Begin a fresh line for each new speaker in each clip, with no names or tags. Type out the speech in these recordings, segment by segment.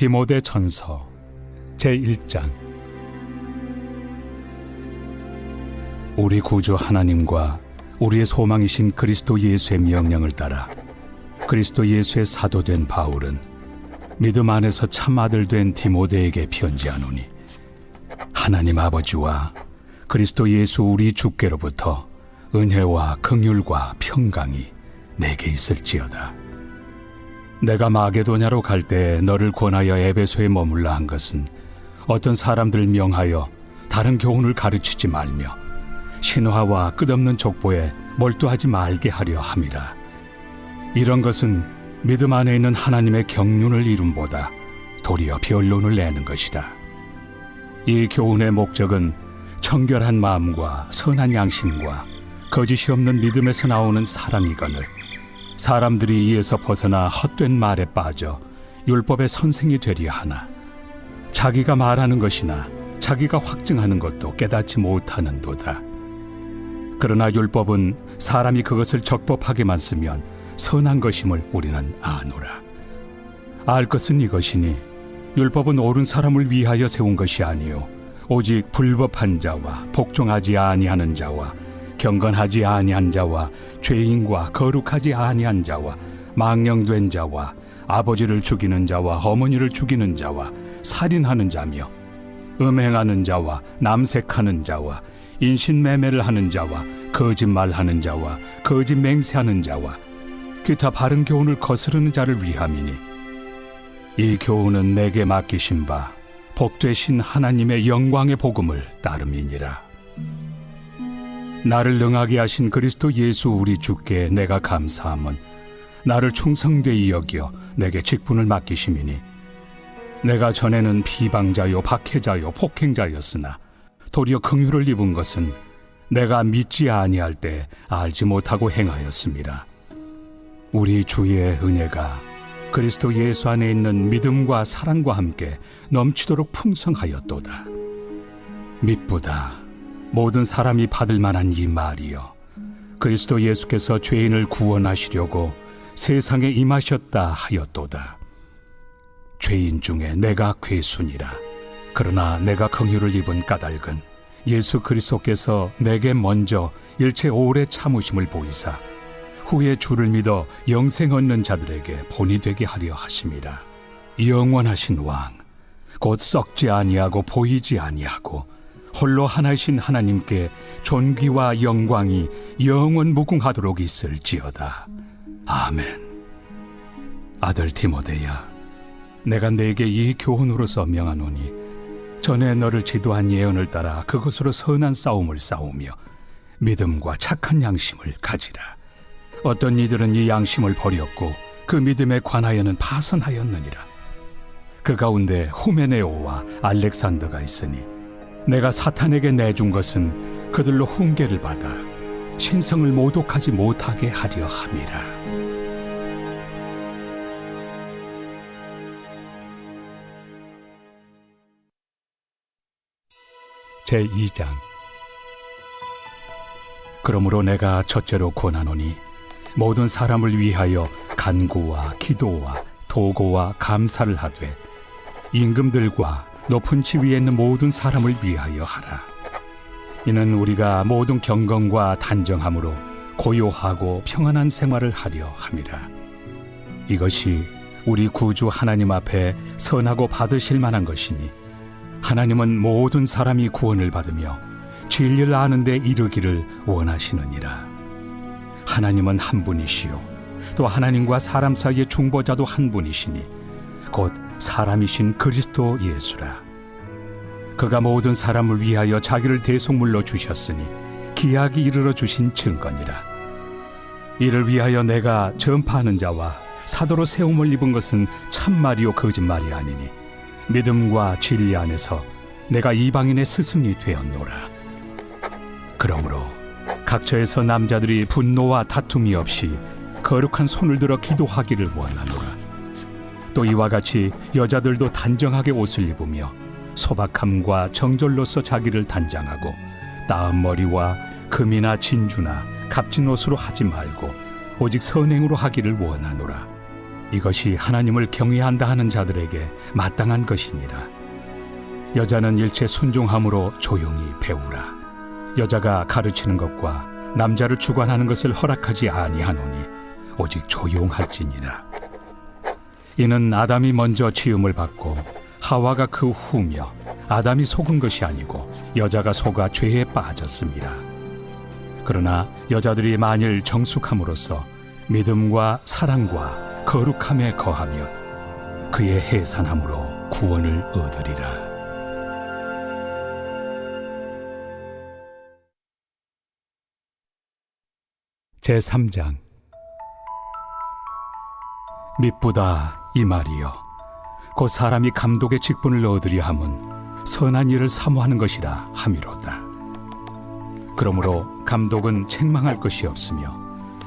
디모데 전서 제1장. 우리 구주 하나님과 우리의 소망이신 그리스도 예수의 명령을 따라 그리스도 예수의 사도된 바울은 믿음 안에서 참 아들 된 디모데에게 편지하노니, 하나님 아버지와 그리스도 예수 우리 주께로부터 은혜와 긍휼과 평강이 내게 있을지어다. 내가 마게도냐로 갈 때 너를 권하여 에베소에 머물라 한 것은 어떤 사람들 명하여 다른 교훈을 가르치지 말며 신화와 끝없는 족보에 몰두하지 말게 하려 함이라. 이런 것은 믿음 안에 있는 하나님의 경륜을 이룸보다 도리어 변론을 내는 것이다. 이 교훈의 목적은 청결한 마음과 선한 양심과 거짓이 없는 믿음에서 나오는 사랑이거늘, 사람들이 이에서 벗어나 헛된 말에 빠져 율법의 선생이 되려 하나 자기가 말하는 것이나 자기가 확증하는 것도 깨닫지 못하는도다. 그러나 율법은 사람이 그것을 적법하게만 쓰면 선한 것임을 우리는 아노라. 알 것은 이것이니 율법은 옳은 사람을 위하여 세운 것이 아니요 오직 불법한 자와 복종하지 아니하는 자와 경건하지 아니한 자와 죄인과 거룩하지 아니한 자와 망령된 자와 아버지를 죽이는 자와 어머니를 죽이는 자와 살인하는 자며 음행하는 자와 남색하는 자와 인신매매를 하는 자와 거짓말하는 자와 거짓 맹세하는 자와 기타 바른 교훈을 거스르는 자를 위함이니, 이 교훈은 내게 맡기신 바 복되신 하나님의 영광의 복음을 따름이니라. 나를 능하게 하신 그리스도 예수 우리 주께 내가 감사함은 나를 충성되이 여겨 내게 직분을 맡기심이니, 내가 전에는 비방자요 박해자요 폭행자였으나 도리어 긍휼을 입은 것은 내가 믿지 아니할 때 알지 못하고 행하였습니다. 우리 주의 은혜가 그리스도 예수 안에 있는 믿음과 사랑과 함께 넘치도록 풍성하였도다. 미쁘다 모든 사람이 받을 만한 이 말이여, 그리스도 예수께서 죄인을 구원하시려고 세상에 임하셨다 하였도다. 죄인 중에 내가 괴순이라. 그러나 내가 긍휼을 입은 까닭은 예수 그리스도께서 내게 먼저 일체 오래 참으심을 보이사 후에 주를 믿어 영생 얻는 자들에게 본이 되게 하려 하심이라. 영원하신 왕, 곧 썩지 아니하고 보이지 아니하고 홀로 하나이신 하나님께 존귀와 영광이 영원 무궁하도록 있을지어다. 아멘. 아들 디모데야, 내가 네게 이 교훈으로서 명하노니, 전에 너를 지도한 예언을 따라 그것으로 선한 싸움을 싸우며 믿음과 착한 양심을 가지라. 어떤 이들은 이 양심을 버렸고 그 믿음에 관하여는 파선하였느니라. 그 가운데 후메네오와 알렉산더가 있으니 내가 사탄에게 내준 것은 그들로 훈계를 받아 신성을 모독하지 못하게 하려 함이라. 제2장. 그러므로 내가 첫째로 권하노니, 모든 사람을 위하여 간구와 기도와 도고와 감사를 하되 임금들과 높은 지위에 있는 모든 사람을 위하여 하라. 이는 우리가 모든 경건과 단정함으로 고요하고 평안한 생활을 하려 함이라. 이것이 우리 구주 하나님 앞에 선하고 받으실 만한 것이니, 하나님은 모든 사람이 구원을 받으며 진리를 아는 데 이르기를 원하시느니라. 하나님은 한 분이시요 또 하나님과 사람 사이의 중보자도 한 분이시니 곧 사람이신 그리스도 예수라. 그가 모든 사람을 위하여 자기를 대속물로 주셨으니 기약이 이르러 주신 증거니라. 이를 위하여 내가 전파하는 자와 사도로 세움을 입은 것은 참말이요 거짓말이 아니니, 믿음과 진리 안에서 내가 이방인의 스승이 되었노라. 그러므로 각처에서 남자들이 분노와 다툼이 없이 거룩한 손을 들어 기도하기를 원하노라. 또 이와 같이 여자들도 단정하게 옷을 입으며 소박함과 정절로서 자기를 단장하고 따은 머리와 금이나 진주나 값진 옷으로 하지 말고 오직 선행으로 하기를 원하노라. 이것이 하나님을 경외한다 하는 자들에게 마땅한 것이니라. 여자는 일체 순종함으로 조용히 배우라. 여자가 가르치는 것과 남자를 주관하는 것을 허락하지 아니하노니 오직 조용할지니라. 이는 아담이 먼저 지음을 받고 하와가 그 후며 아담이 속은 것이 아니고 여자가 속아 죄에 빠졌습니다. 그러나 여자들이 만일 정숙함으로써 믿음과 사랑과 거룩함에 거하면 그의 해산함으로 구원을 얻으리라. 제3장. 미쁘다 이 말이여, 곧 사람이 감독의 직분을 얻으려 함은 선한 일을 사모하는 것이라 함이로다. 그러므로 감독은 책망할 것이 없으며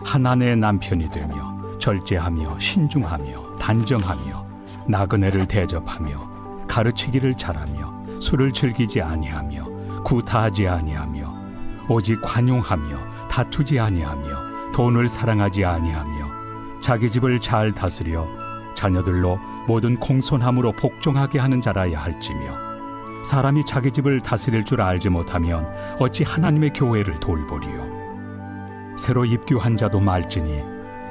한 아내의 남편이 되며 절제하며 신중하며 단정하며 나그네를 대접하며 가르치기를 잘하며 술을 즐기지 아니하며 구타하지 아니하며 오직 관용하며 다투지 아니하며 돈을 사랑하지 아니하며 자기 집을 잘 다스려 자녀들로 모든 공손함으로 복종하게 하는 자라야 할지며, 사람이 자기 집을 다스릴 줄 알지 못하면 어찌 하나님의 교회를 돌보리요. 새로 입교한 자도 말지니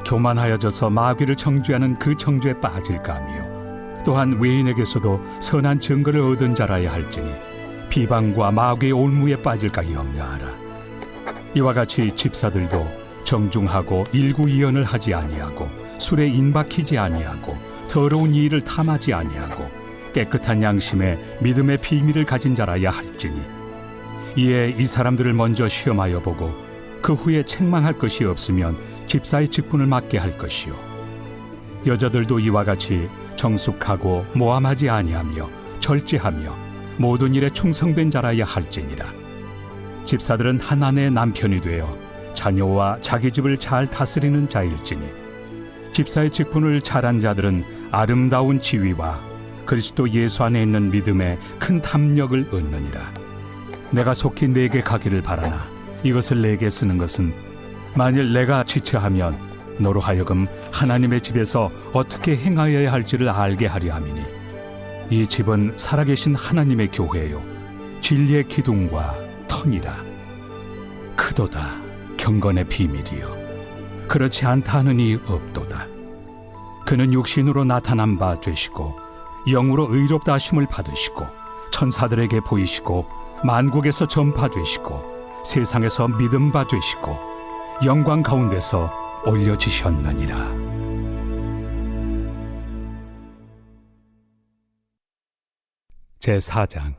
교만하여져서 마귀를 정죄하는 그 정죄에 빠질까 하며, 또한 외인에게서도 선한 증거를 얻은 자라야 할지니 비방과 마귀의 올무에 빠질까 염려하라. 이와 같이 집사들도 정중하고 일구이연을 하지 아니하고 술에 인박히지 아니하고 더러운 일을 탐하지 아니하고 깨끗한 양심에 믿음의 비밀을 가진 자라야 할지니, 이에 이 사람들을 먼저 시험하여 보고 그 후에 책망할 것이 없으면 집사의 직분을 맡게 할 것이요. 여자들도 이와 같이 정숙하고 모함하지 아니하며 절제하며 모든 일에 충성된 자라야 할지니라. 집사들은 한 아내의 남편이 되어 자녀와 자기 집을 잘 다스리는 자일지니, 집사의 직분을 잘한 자들은 아름다운 지위와 그리스도 예수 안에 있는 믿음에 큰 탐욕을 얻느니라. 내가 속히 내게 가기를 바라나 이것을 내게 쓰는 것은, 만일 내가 지체하면 너로 하여금 하나님의 집에서 어떻게 행하여야 할지를 알게 하려 함이니, 이 집은 살아계신 하나님의 교회요 진리의 기둥과 터니라. 크도다 경건의 비밀이요 그렇지 않다 하는 이 없도다. 그는 육신으로 나타난 바 되시고 영으로 의롭다 하심을 받으시고 천사들에게 보이시고 만국에서 전파되시고 세상에서 믿음 바 되시고 영광 가운데서 올려지셨느니라. 제4장.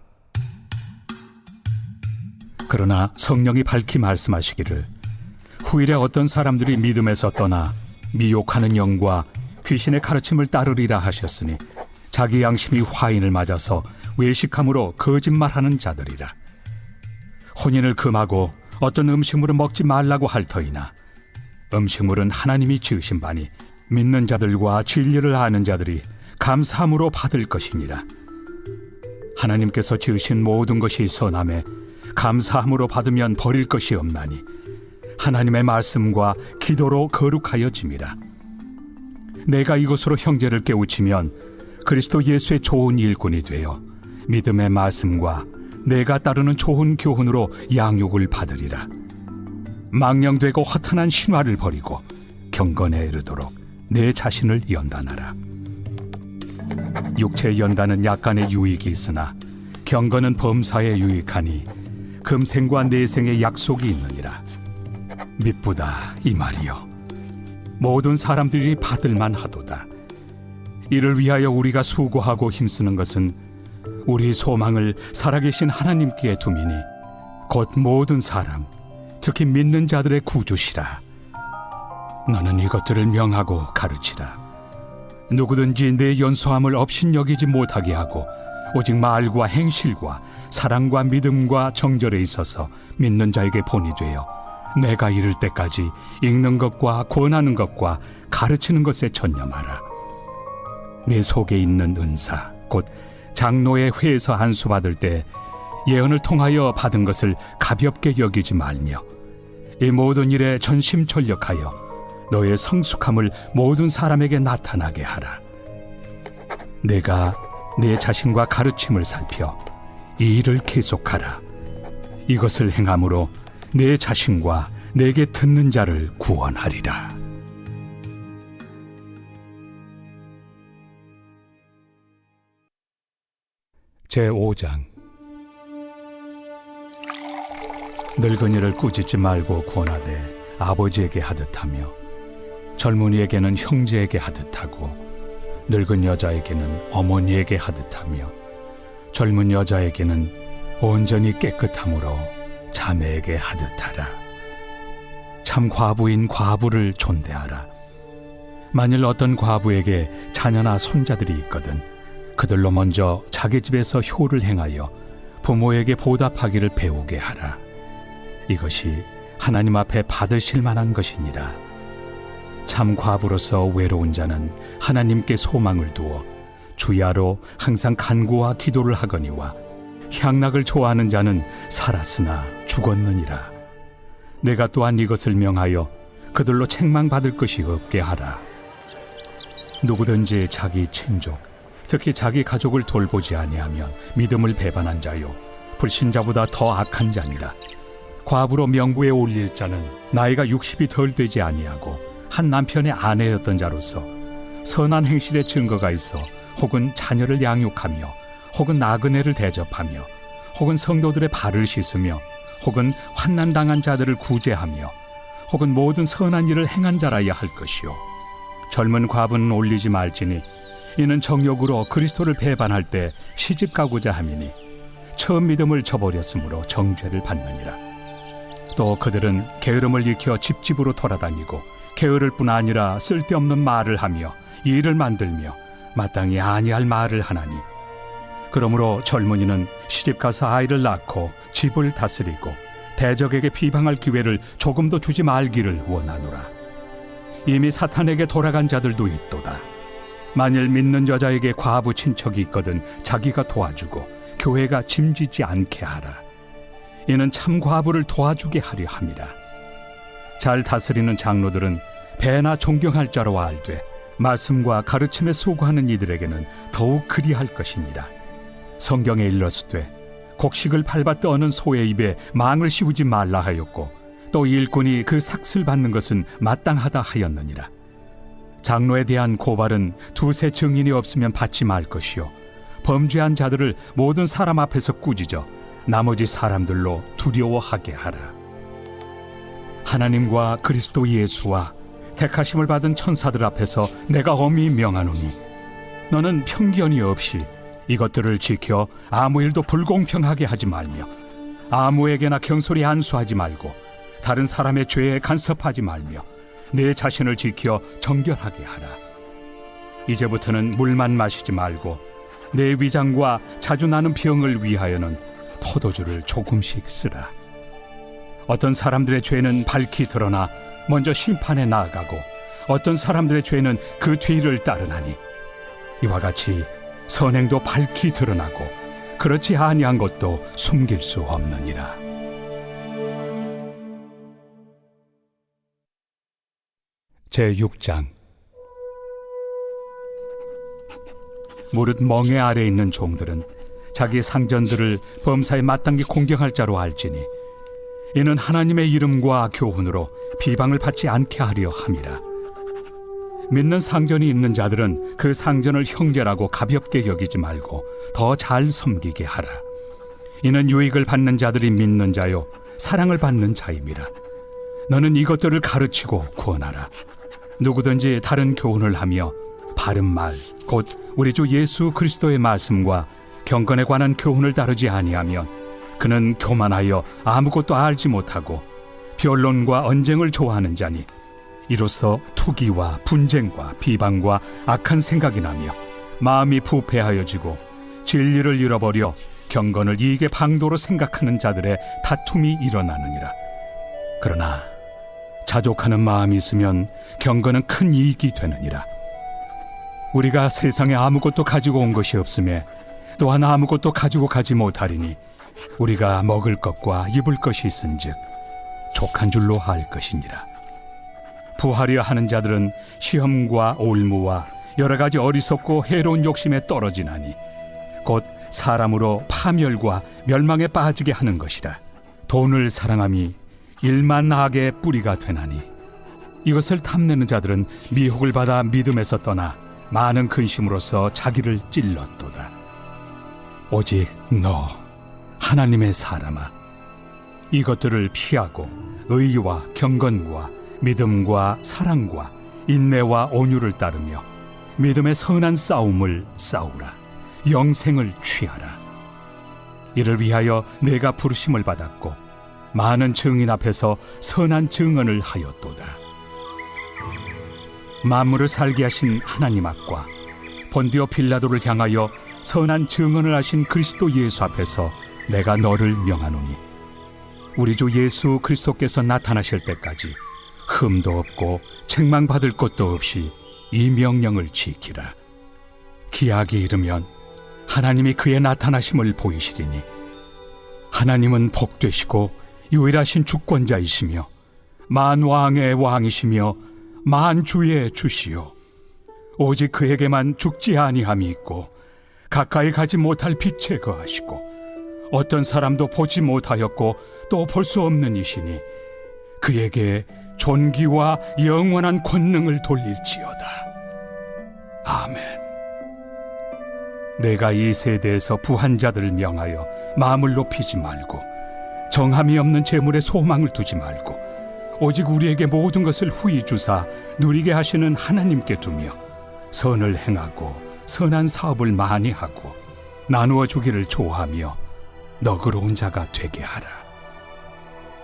그러나 성령이 밝히 말씀하시기를, 후일에 어떤 사람들이 믿음에서 떠나 미혹하는 영과 귀신의 가르침을 따르리라 하셨으니, 자기 양심이 화인을 맞아서 외식함으로 거짓말하는 자들이라. 혼인을 금하고 어떤 음식물을 먹지 말라고 할 터이나, 음식물은 하나님이 지으신 바니 믿는 자들과 진리를 아는 자들이 감사함으로 받을 것이니라. 하나님께서 지으신 모든 것이 선함에 감사함으로 받으면 버릴 것이 없나니 하나님의 말씀과 기도로 거룩하여짐이라. 내가 이것으로 형제를 깨우치면 그리스도 예수의 좋은 일꾼이 되어 믿음의 말씀과 내가 따르는 좋은 교훈으로 양육을 받으리라. 망령되고 허탄한 신화를 버리고 경건에 이르도록 내 자신을 연단하라. 육체의 연단은 약간의 유익이 있으나 경건은 범사에 유익하니 금생과 내생의 약속이 있느니라. 미쁘다 이 말이여, 모든 사람들이 받을만 하도다. 이를 위하여 우리가 수고하고 힘쓰는 것은 우리 소망을 살아계신 하나님께 두미니 곧 모든 사람, 특히 믿는 자들의 구주시라. 너는 이것들을 명하고 가르치라. 누구든지 내 연소함을 업신여기지 못하게 하고 오직 말과 행실과 사랑과 믿음과 정절에 있어서 믿는 자에게 본이 되어 내가 이를 때까지 읽는 것과 권하는 것과 가르치는 것에 전념하라. 내 속에 있는 은사 곧 장로의 회에서 안수받을 때 예언을 통하여 받은 것을 가볍게 여기지 말며 이 모든 일에 전심전력하여 너의 성숙함을 모든 사람에게 나타나게 하라. 내가 내 자신과 가르침을 살펴 이 일을 계속하라. 이것을 행함으로 내 자신과 내게 듣는 자를 구원하리라. 제5장. 늙은이를 꾸짖지 말고 권하되 아버지에게 하듯하며 젊은이에게는 형제에게 하듯하고 늙은 여자에게는 어머니에게 하듯하며 젊은 여자에게는 온전히 깨끗함으로 자매에게 하듯하라. 참 과부인 과부를 존대하라. 만일 어떤 과부에게 자녀나 손자들이 있거든 그들로 먼저 자기 집에서 효를 행하여 부모에게 보답하기를 배우게 하라. 이것이 하나님 앞에 받으실 만한 것이니라. 참 과부로서 외로운 자는 하나님께 소망을 두어 주야로 항상 간구와 기도를 하거니와 향락을 좋아하는 자는 살았으나 죽었느니라. 내가 또한 이것을 명하여 그들로 책망받을 것이 없게 하라. 누구든지 자기 친족, 특히 자기 가족을 돌보지 아니하면 믿음을 배반한 자요 불신자보다 더 악한 자니라. 과부로 명부에 올릴 자는 나이가 60이 덜 되지 아니하고 한 남편의 아내였던 자로서 선한 행실의 증거가 있어 혹은 자녀를 양육하며 혹은 나그네를 대접하며 혹은 성도들의 발을 씻으며 혹은 환난당한 자들을 구제하며 혹은 모든 선한 일을 행한 자라야 할 것이요 젊은 과부는 올리지 말지니 이는 정욕으로 그리스도를 배반할 때 시집 가고자 함이니 처음 믿음을 저버렸으므로 정죄를 받느니라. 또 그들은 게으름을 익혀 집집으로 돌아다니고 게으를 뿐 아니라 쓸데없는 말을 하며 일을 만들며 마땅히 아니할 말을 하나니 그러므로 젊은이는 시집가서 아이를 낳고 집을 다스리고 대적에게 비방할 기회를 조금도 주지 말기를 원하노라. 이미 사탄에게 돌아간 자들도 있도다. 만일 믿는 여자에게 과부 친척이 있거든 자기가 도와주고 교회가 짐지지 않게 하라. 이는 참 과부를 도와주게 하려 함이라. 잘 다스리는 장로들은 배나 존경할 자로 알되 말씀과 가르침에 수고하는 이들에게는 더욱 그리할 것이니라. 성경에 일렀으되 곡식을 밟아 떠는 소의 입에 망을 씌우지 말라 하였고 또 일꾼이 그 삭슬 받는 것은 마땅하다 하였느니라. 장로에 대한 고발은 두세 증인이 없으면 받지 말 것이요 범죄한 자들을 모든 사람 앞에서 꾸짖어 나머지 사람들로 두려워하게 하라. 하나님과 그리스도 예수와 택하심을 받은 천사들 앞에서 내가 엄히 명하노니 너는 편견이 없이 이것들을 지켜 아무 일도 불공평하게 하지 말며 아무에게나 경솔히 안수하지 말고 다른 사람의 죄에 간섭하지 말며 내 자신을 지켜 정결하게 하라. 이제부터는 물만 마시지 말고 내 위장과 자주 나는 병을 위하여는 포도주를 조금씩 쓰라. 어떤 사람들의 죄는 밝히 드러나 먼저 심판에 나아가고 어떤 사람들의 죄는 그 뒤를 따르나니 이와 같이 선행도 밝히 드러나고 그렇지 아니한 것도 숨길 수 없느니라. 제6장. 무릇 멍에 아래 있는 종들은 자기 상전들을 범사에 마땅히 공경할 자로 알지니 이는 하나님의 이름과 교훈으로 비방을 받지 않게 하려 함이라. 믿는 상전이 있는 자들은 그 상전을 형제라고 가볍게 여기지 말고 더 잘 섬기게 하라. 이는 유익을 받는 자들이 믿는 자요 사랑을 받는 자임이라. 너는 이것들을 가르치고 구원하라. 누구든지 다른 교훈을 하며 바른 말 곧 우리 주 예수 그리스도의 말씀과 경건에 관한 교훈을 따르지 아니하면 그는 교만하여 아무것도 알지 못하고 변론과 언쟁을 좋아하는 자니 이로써 투기와 분쟁과 비방과 악한 생각이 나며 마음이 부패하여지고 진리를 잃어버려 경건을 이익의 방도로 생각하는 자들의 다툼이 일어나느니라. 그러나 자족하는 마음이 있으면 경건은 큰 이익이 되느니라. 우리가 세상에 아무것도 가지고 온 것이 없음에 또한 아무것도 가지고 가지 못하리니 우리가 먹을 것과 입을 것이 있은즉 족한 줄로 알 것이니라. 부하려 하는 자들은 시험과 올무와 여러 가지 어리석고 해로운 욕심에 떨어지나니 곧 사람으로 파멸과 멸망에 빠지게 하는 것이라. 돈을 사랑함이 일만 악의 뿌리가 되나니 이것을 탐내는 자들은 미혹을 받아 믿음에서 떠나 많은 근심으로써 자기를 찔렀도다. 오직 너 하나님의 사람아, 이것들을 피하고 의와 경건과 믿음과 사랑과 인내와 온유를 따르며 믿음의 선한 싸움을 싸우라. 영생을 취하라. 이를 위하여 내가 부르심을 받았고 많은 증인 앞에서 선한 증언을 하였도다. 만물을 살게 하신 하나님 앞과 본디오 빌라도를 향하여 선한 증언을 하신 그리스도 예수 앞에서 내가 너를 명하노니 우리 주 예수 그리스도께서 나타나실 때까지 흠도 없고 책망받을 것도 없이 이 명령을 지키라. 기약이 이르면 하나님이 그의 나타나심을 보이시리니 하나님은 복되시고 유일하신 주권자이시며 만왕의 왕이시며 만주의 주시요 오직 그에게만 죽지 아니함이 있고 가까이 가지 못할 빛에 거하시고 어떤 사람도 보지 못하였고 또 볼 수 없는 이시니 그에게 존귀와 영원한 권능을 돌릴지어다. 아멘. 내가 이 세대에서 부한 자들을 명하여 마음을 높이지 말고 정함이 없는 재물에 소망을 두지 말고 오직 우리에게 모든 것을 후히 주사 누리게 하시는 하나님께 두며 선을 행하고 선한 사업을 많이 하고 나누어 주기를 좋아하며 너그러운 자가 되게 하라.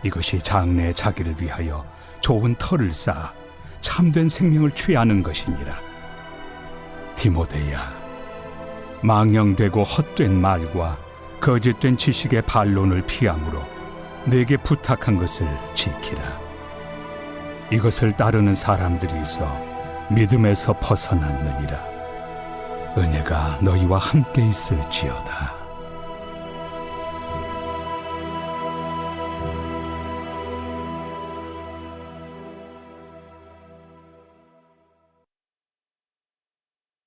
이것이 장래의 자기를 위하여 좋은 터를 쌓아 참된 생명을 취하는 것이니라. 디모데야, 망령되고 헛된 말과 거짓된 지식의 반론을 피함으로 내게 부탁한 것을 지키라. 이것을 따르는 사람들이 있어 믿음에서 벗어났느니라. 은혜가 너희와 함께 있을지어다.